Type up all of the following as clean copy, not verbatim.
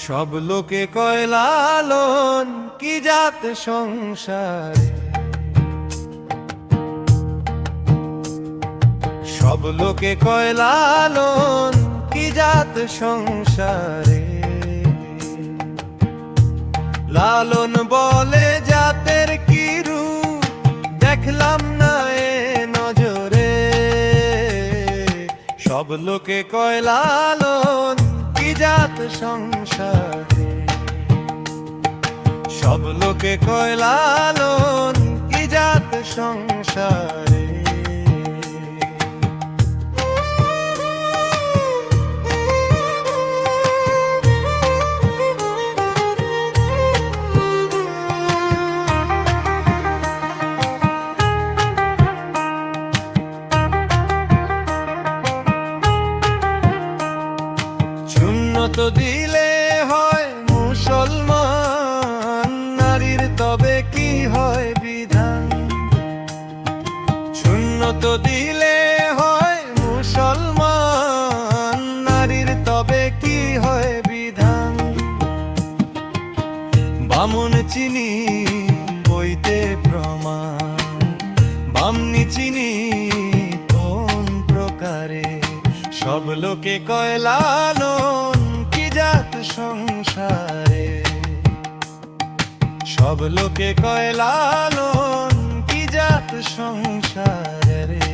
সব লোকে কয় লালন কি জাত সংসারে, সব লোকে কয় লালন কি জাত সংসারে। লালন বলে জাতের কি রূপ দেখলাম না এ নজরে, সব লোকে কয় লালন কি জাত সংসারে, সব লোকে কয় লালন কি জাত সংসারে। তো দিলে হয় মুসলমান, নারীর তবে কি হয় বিধান। শূন্য তো দিলে হয় মুসলমান, নারীর তবে কি হয় বিধান। বামুন চিনি বইতে প্রমাণ, বামনি চিনি কোন প্রকারে, সব লোকে কয় লালন কি জাত সংসারে, সব লোকে কয় লালন কি জাত সংসারে রে।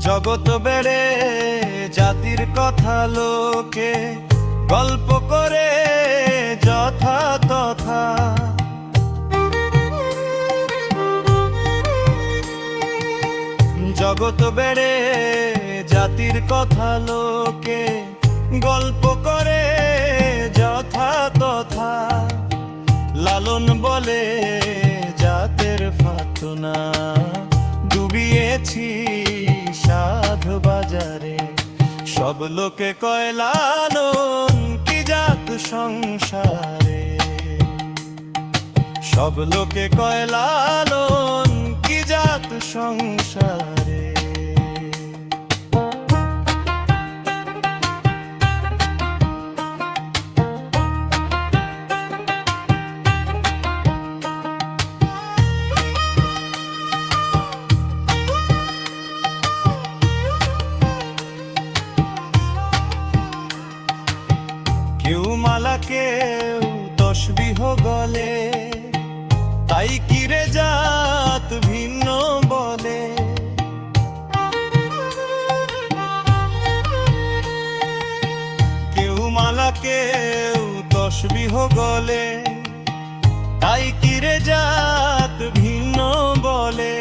জগৎ বেড়ে জাতির কথা লোকে গল্প করে যথা তথা, জগৎ বেড়ে জাতির কথা লোকে গল্প করে যথা তথা। লালন বলে জাতের ফাতনা ডুবিয়েছি সাধু বাজারে, সব লোকে কয় লালন কি জাত সংসারে, সব লোকে কয় লালন কি জাত সংসারে। কেউ মালা কেউ তসবিহ গলে, তাই কিরে জাত ভিন্ন বলে। কেউ মালা কেউ তসবিহ গলে, তাই কিরে জাত ভিন্ন বলে।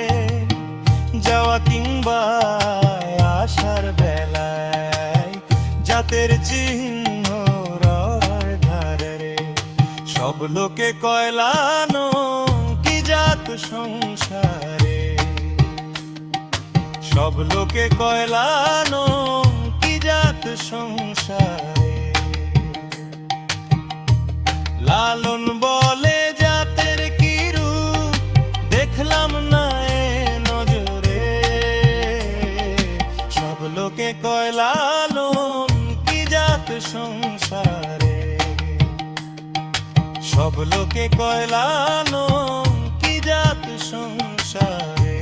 যাওয়া কিংবা আসার বেলায় জাতের চিহ্ন সব লোকে কয় লালন কি জাত সংসারে, সব লোকে কয় লালন কি জাত সংসারে। লালন বলে জাতের কি রূপ দেখলাম না এ নজরে, সব লোকে কয় লালন কি জাত সংসারে, সব লোকে কয় লালন কি জাত সংসারে।